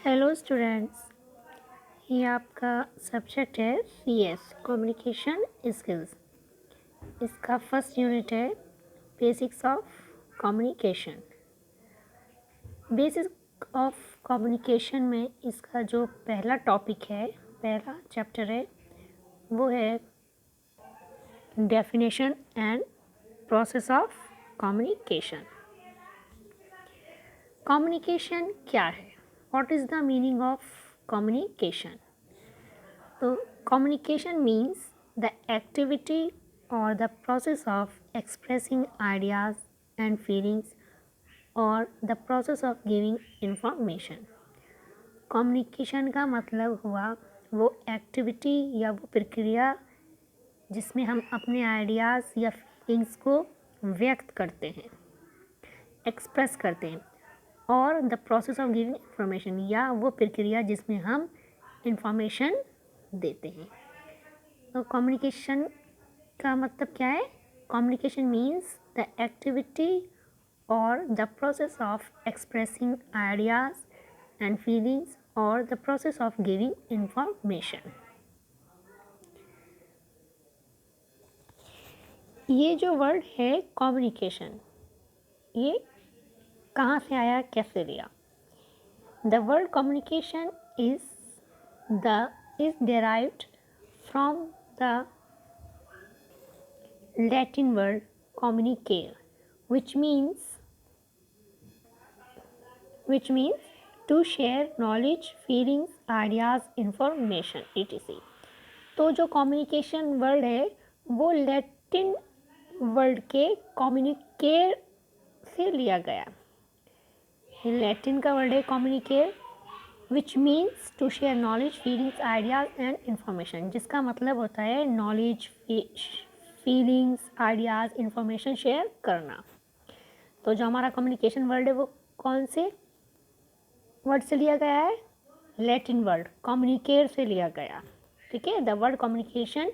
Hello students, ये आपका subject है CS कम्युनिकेशन स्किल्स। इसका फर्स्ट यूनिट है basics of communication. Basic of communication में इसका जो पहला टॉपिक है, पहला चैप्टर है, वो है definition and process of communication. Communication क्या है? What is the meaning of communication? तो communication means the activity or the process of expressing ideas and feelings or the process of giving information. communication का मतलब हुआ वो activity या वो प्रक्रिया जिसमें हम अपने आइडियाज़ या फीलिंग्स को व्यक्त करते हैं, एक्सप्रेस करते हैं, और the process of giving information या वो प्रक्रिया जिसमें हम इंफॉर्मेशन देते हैं। तो कम्युनिकेशन का मतलब क्या है? कम्युनिकेशन मीन्स द एक्टिविटी और the process of expressing ideas and feelings और the process of giving information. ये जो वर्ड है कम्युनिकेशन, ये कहाँ से आया, कैसे लिया? The word communication is derived from the Latin word communicare, which means to share knowledge, feelings, ideas, information, etc. तो जो कम्युनिकेशन वर्ड है वो लैटिन वर्ड के कम्युनिकेर से लिया गया। लैटिन का वर्ड है communicare, which means to share knowledge, feelings, ideas and information, जिसका मतलब होता है knowledge, feelings, ideas, information share करना। तो जो हमारा कम्युनिकेशन वर्ड है वो कौन से वर्ड से लिया गया है? लैटिन वर्ड कम्युनिकेट से लिया गया। ठीक है, the word communication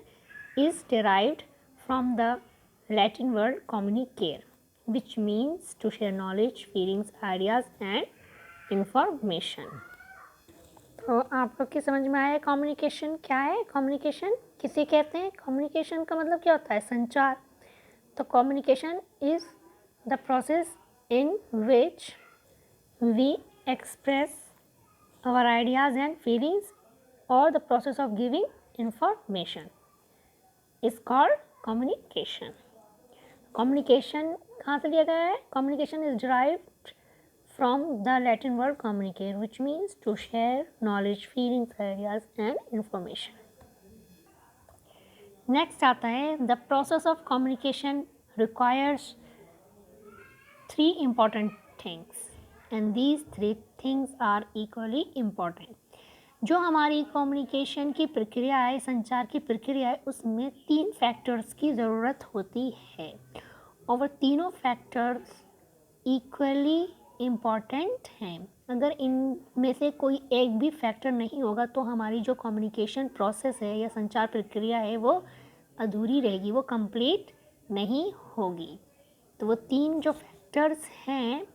is derived from the Latin word communicate, which means to share knowledge, feelings, ideas and information. तो आप लोग की समझ में आया कम्युनिकेशन क्या है? कम्युनिकेशन किसे कहते हैं? कम्युनिकेशन का मतलब क्या होता है? संचार। तो communication is the process in which we express our ideas and feelings or the process of giving information is called communication. Communication कहाँ से लिया गया है? Communication is derived from the Latin word communicare, which means to share knowledge, feelings, ideas and information. Next आता है the process of communication requires three important things. And these three things are equally important. जो हमारी communication की प्रक्रिया है, संचार की प्रक्रिया है, उसमें 3 फैक्टर्स की ज़रूरत होती है और वो तीनों फैक्टर्स इक्वली इम्पॉर्टेंट हैं। अगर इनमें से कोई एक भी फैक्टर नहीं होगा तो हमारी जो कम्युनिकेशन प्रोसेस है या संचार प्रक्रिया है वो अधूरी रहेगी, वो कंप्लीट नहीं होगी। तो वो 3 जो फैक्टर्स हैं,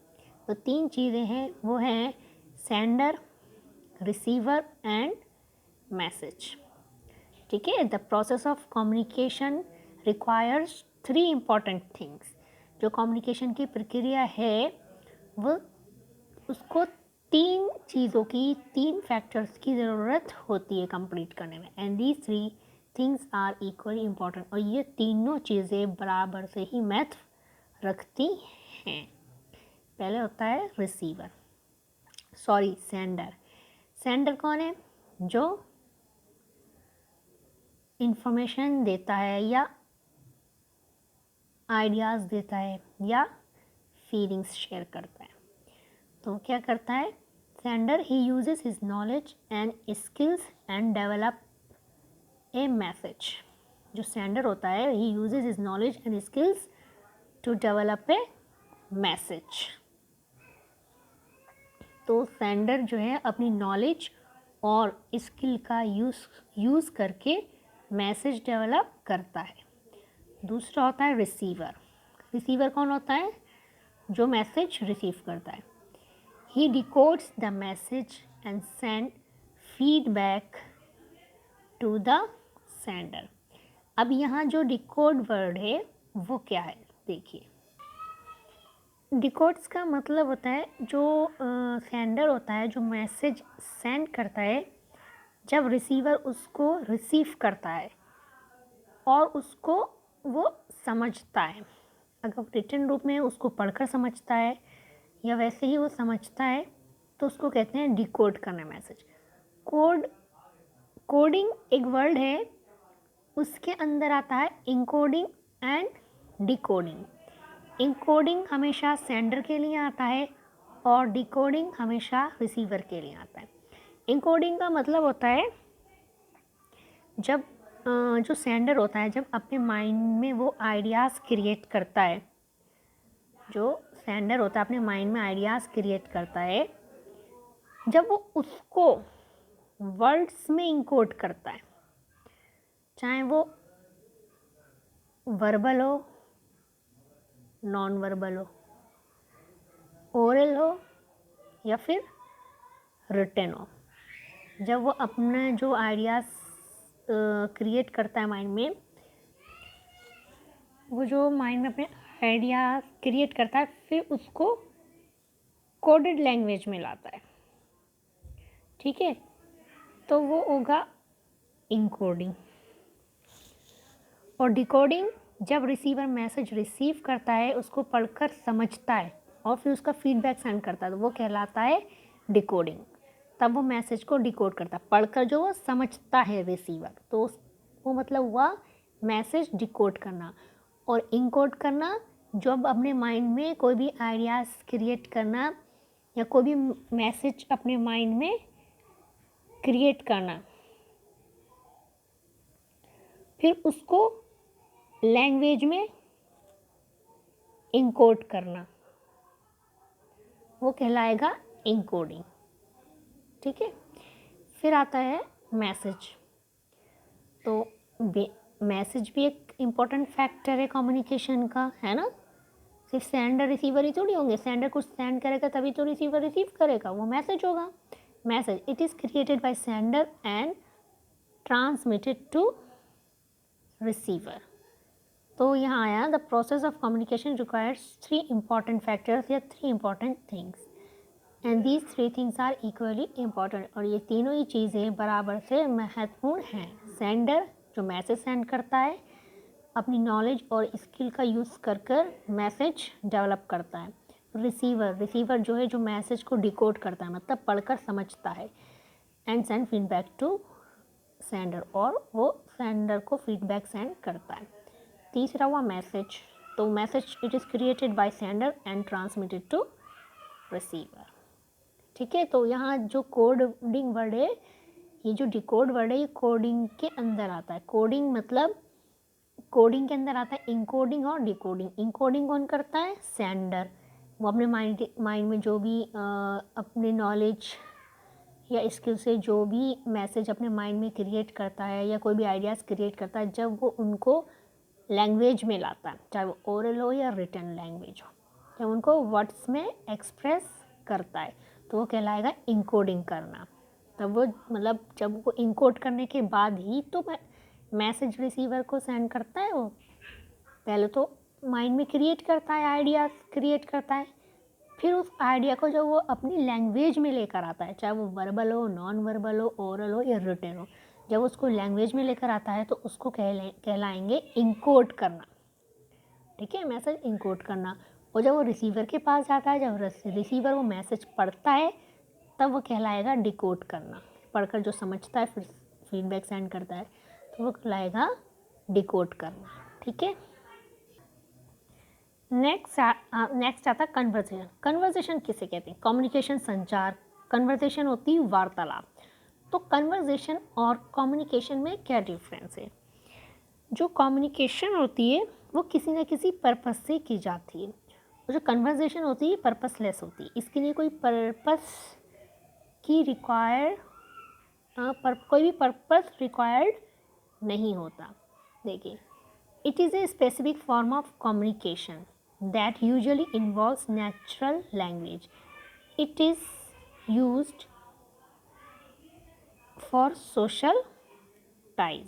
तो 3 चीज़ें हैं, वो हैं सेंडर, रिसीवर एंड मैसेज। ठीक है, the process of communication requires 3 important things. जो कम्युनिकेशन की प्रक्रिया है वो उसको 3 चीज़ों की, 3 फैक्टर्स की ज़रूरत होती है कंप्लीट करने में। And these 3 things are equally important, और ये तीनों चीज़ें बराबर से ही महत्व रखती हैं। पहले होता है रिसीवर, सेंडर। सेंडर कौन है? जो इंफॉर्मेशन देता है या आइडियाज़ देता है या फीलिंग्स शेयर करता है। तो क्या करता है sender? He uses his knowledge and skills and develop a message. जो सेंडर होता है, he uses his knowledge and skills to develop a message. तो सेंडर जो है अपनी नॉलेज और स्किल का यूज़ करके मैसेज डेवलप करता है। दूसरा होता है रिसीवर। रिसीवर कौन होता है? जो मैसेज रिसीव करता है। He decodes the message and send feedback to the sender. अब यहाँ जो डिकोड वर्ड है वो क्या है देखिए। डिकोड्स का मतलब होता है जो सेंडर होता है, जो मैसेज सेंड करता है, जब रिसीवर उसको रिसीव करता है और उसको वो समझता है। अगर रिटन रूप में उसको पढ़कर समझता है या वैसे ही वो समझता है तो उसको कहते हैं डिकोड करना मैसेज। कोडिंग एक वर्ड है, उसके अंदर आता है इनकोडिंग एंड डिकोडिंग। इनकोडिंग हमेशा सेंडर के लिए आता है और डिकोडिंग हमेशा रिसीवर के लिए आता है। इनकोडिंग का मतलब होता है जब जो सेंडर होता है जब अपने माइंड में वो आइडियाज़ क्रिएट करता है, जो सेंडर होता है अपने माइंड में आइडियाज़ क्रिएट करता है, जब वो उसको वर्ड्स में इनकोड करता है, चाहे वो वर्बल हो, नॉन वर्बल हो, ओरल हो या फिर रिटन हो, जब वो अपने जो आइडियाज़ क्रिएट करता है माइंड में, वो जो माइंड में अपने आइडियाज़ क्रिएट करता है फिर उसको कोडेड लैंग्वेज में लाता है, ठीक है, तो वो होगा इनकोडिंग। और डिकोडिंग जब रिसीवर मैसेज रिसीव करता है, उसको पढ़कर समझता है और फिर उसका फीडबैक सेंड करता है, तो वो कहलाता है डिकोडिंग। तब वो मैसेज को डिकोड करता है, पढ़कर जो वो समझता है रिसीवर, तो वो मतलब हुआ मैसेज डिकोड करना। और इनकोड करना जब अपने माइंड में कोई भी आइडियाज़ क्रिएट करना या कोई भी मैसेज अपने माइंड में क्रिएट करना, फिर उसको लैंग्वेज में इनकोड करना, वो कहलाएगा इनकोडिंग, ठीक है। फिर आता है मैसेज। तो मैसेज भी एक इम्पॉर्टेंट फैक्टर है कम्युनिकेशन का, है ना। सिर्फ सेंडर रिसीवर ही थोड़ी होंगे, सेंडर कुछ सेंड करेगा तभी तो रिसीवर रिसीव करेगा, वो मैसेज होगा। Message it is created by sender and transmitted to receiver. तो यहाँ आया the process of communication requires 3 important factors या 3 important things and these 3 things are equally important. और ये तीनों ही चीज़ें बराबर से महत्वपूर्ण हैं। सेंडर जो मैसेज सेंड करता है, अपनी नॉलेज और स्किल का यूज़ कर कर मैसेज डेवलप करता है। रिसीवर जो है जो मैसेज को डिकोड करता है, मतलब पढ़कर समझता है, and send feedback to sender, और वो सेंडर को फीडबैक सेंड करता है। तीसरा हुआ मैसेज। तो message it is created by sender and transmitted to receiver, ठीक है। तो यहाँ जो कोडिंग वर्ड है, ये जो डिकोड वर्ड है, ये कोडिंग के अंदर आता है। कोडिंग मतलब कोडिंग के अंदर आता है इनकोडिंग और डिकोडिंग। इनकोडिंग कौन करता है? सेंडर। वो अपने माइंड में जो भी अपने नॉलेज या स्किल से जो भी मैसेज अपने माइंड में क्रिएट करता है या कोई भी आइडियाज़ क्रिएट करता है, जब वो उनको लैंग्वेज में लाता है, चाहे वो ओरल हो या रिटन लैंग्वेज हो, जब उनको वर्ड्स में एक्सप्रेस करता है, तो वो कहलाएगा इनकोडिंग करना। तब वो मतलब जब वो इनकोड करने के बाद ही तो मैसेज रिसीवर को सेंड करता है। वो पहले तो माइंड में क्रिएट करता है, आइडियाज़ क्रिएट करता है, फिर उस आइडिया को जब वो अपनी लैंग्वेज में लेकर आता है, चाहे वो वर्बल हो, नॉन वर्बल हो, ओरल हो या रिटन हो, जब उसको लैंग्वेज में लेकर आता है तो उसको कहलाएंगे इनकोड करना, ठीक है, मैसेज इनकोड करना। और जब वो रिसीवर के पास जाता है, जब रिसीवर वो मैसेज पढ़ता है, तब वो कहलाएगा डिकोड करना। पढ़कर जो समझता है फिर फीडबैक सेंड करता है, तो वो कहलाएगा डिकोड करना, ठीक है। नेक्स्ट आता है कन्वर्सेशन। कन्वर्सेशन किसे कहते हैं? कम्युनिकेशन, संचार। कन्वर्सेशन होती है वार्तालाप। तो कन्वर्सेशन और कम्युनिकेशन में क्या डिफरेंस है? जो कम्युनिकेशन होती है वो किसी न किसी पर्पस से की जाती है, और जो कन्वर्सेशन होती है पर्पसलेस होती है। इसके लिए कोई पर्पस की कोई भी पर्पस रिक्वायर्ड नहीं होता। देखिए, it is a specific form of communication that usually involves natural language. It is used for social ties.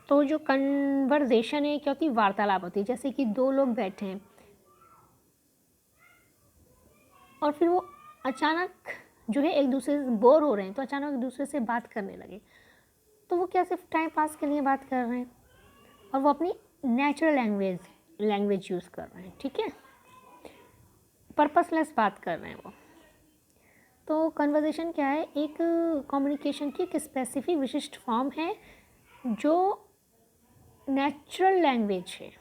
तो जो कन्वर्जेशन है क्या होती है, वार्तालाप होती है। जैसे कि दो लोग बैठे हैं और फिर वो अचानक जो है एक दूसरे से बोर हो रहे हैं, तो अचानक एक दूसरे से बात करने लगे, तो वो क्या सिर्फ टाइम पास के लिए बात कर रहे हैं और वो अपनी नेचुरल लैंग्वेज यूज़ कर रहे हैं, ठीक है, पर्पसलेस बात कर रहे हैं वो। तो कन्वर्जेशन क्या है, एक कम्युनिकेशन की एक स्पेसिफिक विशिष्ट फॉर्म है जो नेचुरल लैंग्वेज है।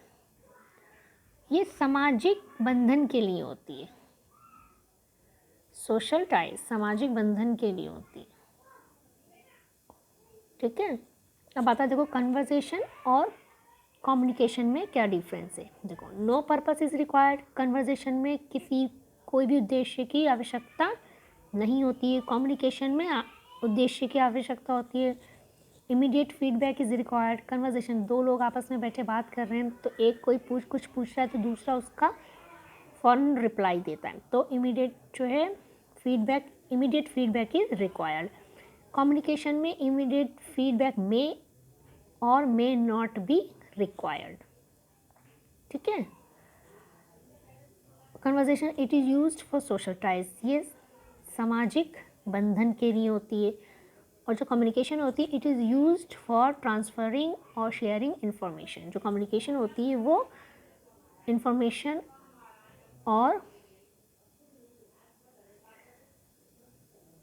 ये सामाजिक बंधन के लिए होती है, सोशल टाइज सामाजिक बंधन के लिए होती है, ठीक है। अब आता है देखो कन्वर्सेशन और कम्युनिकेशन में क्या डिफरेंस है। देखो, no purpose is required. Conversation में किसी कोई भी उद्देश्य की आवश्यकता नहीं होती है। कम्युनिकेशन में उद्देश्य की आवश्यकता होती है। Immediate feedback is required. Conversation, दो लोग आपस में बैठे बात कर रहे हैं, तो एक कोई कुछ पूछ रहा है तो दूसरा उसका फ़ौरन रिप्लाई देता है, तो इमीडिएट जो है immediate feedback is required. Communication में इमीडिएट फीडबैक मे और मे नॉट बी रिक्वायर्ड, ठीक है। Conversation it is used for social ties, ये सामाजिक बंधन के लिए होती है। और जो कम्युनिकेशन होती है it is used for transferring और शेयरिंग इंफॉर्मेशन। जो कम्युनिकेशन होती है वो इंफॉर्मेशन और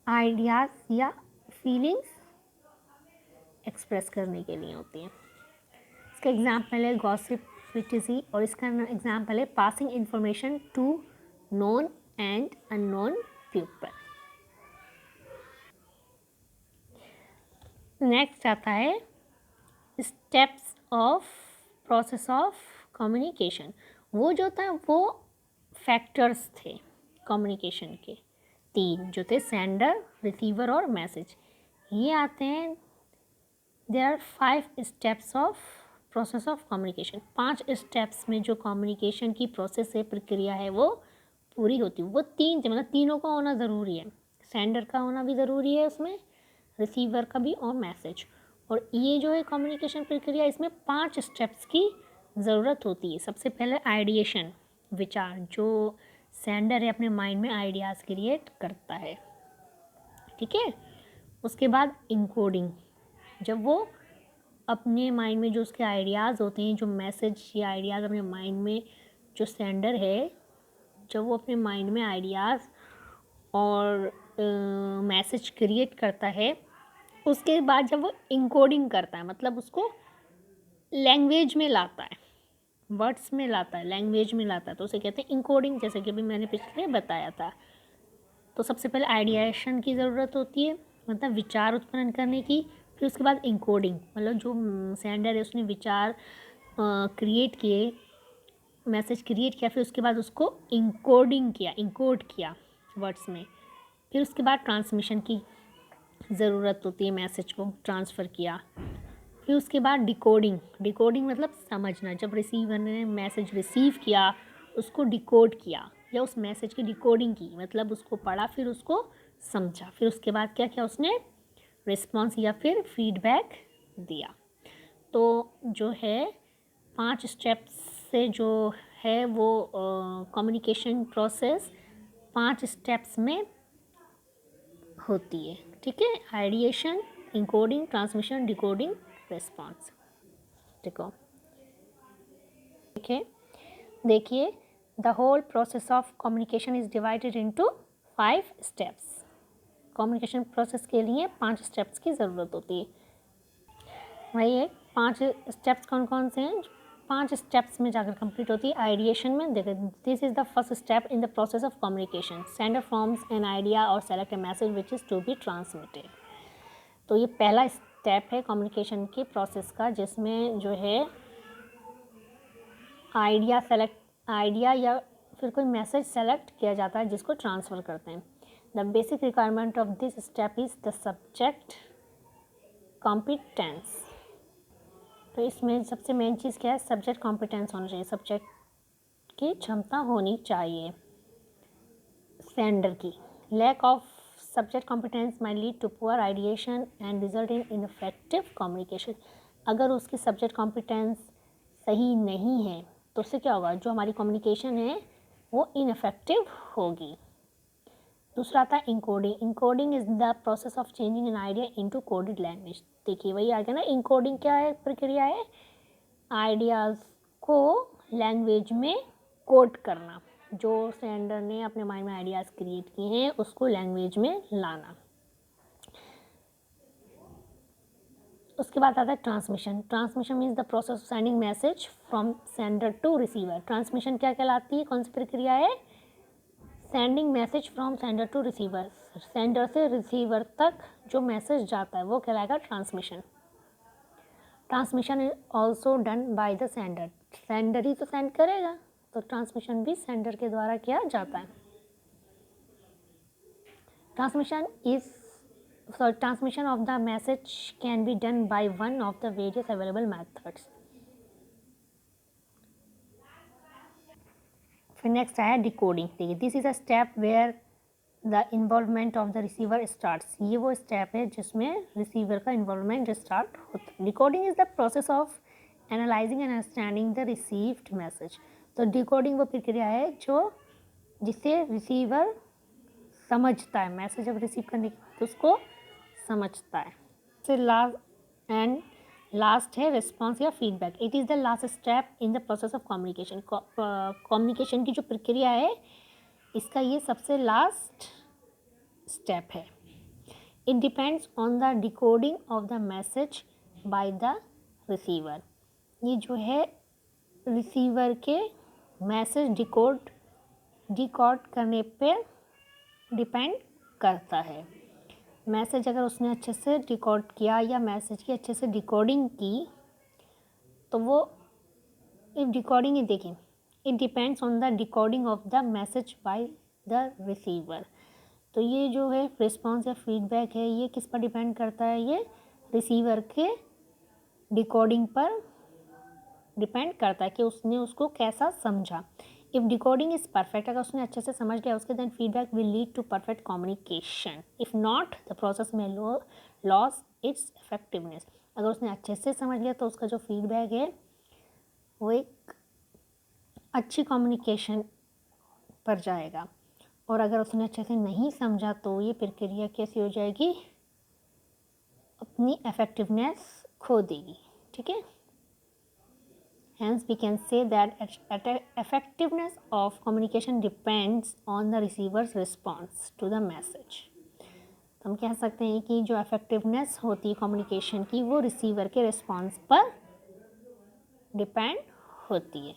आइडियाज़ या फीलिंग्स एक्सप्रेस करने के लिए होती हैं। इसका एग्जाम्पल है गॉसिप लिटरेसी और इसका एग्जाम्पल है passing information to known and unknown people. Next आता है steps of process of communication. वो जो था वो फैक्टर्स थे कम्युनिकेशन के, तीन जो थे, सेंडर, रिसीवर और मैसेज। ये आते हैं, there are 5 steps of process of communication. 5 steps में जो कम्युनिकेशन की प्रोसेस है, प्रक्रिया है, वो पूरी होती है। वो तीन थे, मतलब तीनों का होना ज़रूरी है। सेंडर का होना भी ज़रूरी है उसमें, रिसीवर का भी और मैसेज। और ये जो है कम्युनिकेशन प्रक्रिया, इसमें 5 स्टेप्स की ज़रूरत होती है। सबसे पहले आइडिएशन, विचार, जो सेंडर है अपने माइंड में आइडियाज़ क्रिएट करता है, ठीक है। उसके बाद इनकोडिंग, जब वो अपने माइंड में जो उसके आइडियाज़ होते हैं, जो मैसेज या आइडियाज़ अपने माइंड में, जो सेंडर है जब वो अपने माइंड में आइडियाज़ और मैसेज क्रिएट करता है, उसके बाद जब वो इनकोडिंग करता है, मतलब उसको लैंग्वेज में लाता है, वर्ड्स में लाता है, लैंग्वेज में लाता है, तो उसे कहते हैं इनकोडिंग, जैसे कि अभी मैंने पिछले बताया था। तो सबसे पहले आइडिएशन की ज़रूरत होती है, मतलब विचार उत्पन्न करने की। फिर उसके बाद इनकोडिंग, मतलब जो सेंडर है उसने विचार क्रिएट किए, मैसेज क्रिएट किया, फिर उसके बाद उसको इनकोड किया वर्ड्स में। फिर उसके बाद ट्रांसमिशन की ज़रूरत होती है, मैसेज को ट्रांसफ़र किया। फिर उसके बाद डिकोडिंग मतलब समझना, जब रिसीवर ने मैसेज रिसीव किया, उसको डिकोड किया या उस मैसेज की डिकोडिंग की, मतलब उसको पढ़ा, फिर उसको समझा। फिर उसके बाद क्या किया उसने, रिस्पॉन्स या फिर फीडबैक दिया। तो जो है 5 स्टेप्स से जो है वो कम्युनिकेशन प्रोसेस 5 स्टेप्स में होती है, ठीक है। Ideation, encoding, transmission, decoding, response, ठीक है। देखिए the whole process of communication is divided into 5 steps. Communication process के लिए 5 स्टेप्स की ज़रूरत होती है। वही है, 5 स्टेप्स कौन कौन से हैं, 5 स्टेप्स में जाकर कंप्लीट होती है। आइडिएशन में देखिए, this is the first step in the process of communication. Sender forms an idea और select a message which is to be transmitted. तो ये पहला स्टेप है कम्युनिकेशन के प्रोसेस का, जिसमें जो है आइडिया या फिर कोई मैसेज सेलेक्ट किया जाता है जिसको ट्रांसफ़र करते हैं। The basic requirement of this step is the subject competence. तो इसमें सबसे मेन चीज़ क्या है, सब्जेक्ट कॉम्पिटेंस होना चाहिए, सब्जेक्ट की क्षमता होनी चाहिए सेंडर की। Lack of subject competence may lead to poor ideation and result in ineffective communication. अगर उसकी सब्जेक्ट कॉम्पिटेंस सही नहीं है तो उससे क्या होगा, जो हमारी कम्युनिकेशन है वो इनफेक्टिव होगी। दूसरा था encoding. Encoding is the process of changing an idea into coded language. देखिए वही आ गया ना, इनकोडिंग क्या है, प्रक्रिया है आइडियाज़ को लैंग्वेज में कोड करना। जो सेंडर ने अपने माइंड में आइडियाज़ क्रिएट किए हैं उसको लैंग्वेज में लाना। उसके बाद आता है transmission. Transmission means the process of sending message from sender to receiver. Transmission क्या कहलाती है, कौन सी प्रक्रिया है, sending message from sender to receiver. Sender से रिसीवर तक जो मैसेज जाता है वो कहलाएगा transmission. Transmission is also done by the sender. Sender ही तो सेंड करेगा, तो ट्रांसमिशन भी सेंडर के द्वारा किया जाता है। Transmission of the message can be done by one of the various available methods. फिर नेक्स्ट आया डिकोडिंग। देखिए this is a step where the involvement of the receiver starts. ये वो स्टेप है जिसमें रिसीवर का इन्वॉल्वमेंट स्टार्ट होता है। Decoding is the process of analysing and understanding the received message. तो डिकोडिंग वो प्रक्रिया है जो जिससे रिसीवर समझता है, मैसेज जब रिसीव करने के उसको समझता है। फिर लास्ट है रिस्पॉन्स या feedback. It is the last step in the process of communication. Communication की जो प्रक्रिया है इसका ये सबसे लास्ट स्टेप है। It depends on the decoding of the message by the receiver. ये जो है रिसीवर के मैसेज डिकोड करने पे डिपेंड करता है। मैसेज अगर उसने अच्छे से डिकोड किया या मैसेज की अच्छे से डिकोडिंग की तो वो डिकोडिंग ही देखें, it depends on the decoding of the message by the receiver. तो ये जो है रिस्पॉन्स या फीडबैक है ये किस पर डिपेंड करता है, ये रिसीवर के डिकोडिंग पर डिपेंड करता है कि उसने उसको कैसा समझा। इफ़ डिकोडिंग इज़ परफेक्ट, अगर उसने अच्छे से समझ लिया उसके then feedback will lead to perfect communication. If not the process में लॉस इट्स इफेक्टिवनेस। अगर उसने अच्छे से समझ लिया तो उसका जो फीडबैक है वो एक अच्छी कम्युनिकेशन पर जाएगा, और अगर उसने अच्छे से नहीं समझा तो ये प्रक्रिया कैसी हो जाएगी, अपनी इफेक्टिवनेस खो देगी। ठीक है, hence we can say that effectiveness of communication depends on the receiver's response to the message। तो हम कह सकते हैं कि जो इफेक्टिवनेस होती है कम्युनिकेशन की वो रिसीवर के रिस्पॉन्स पर डिपेंड होती है।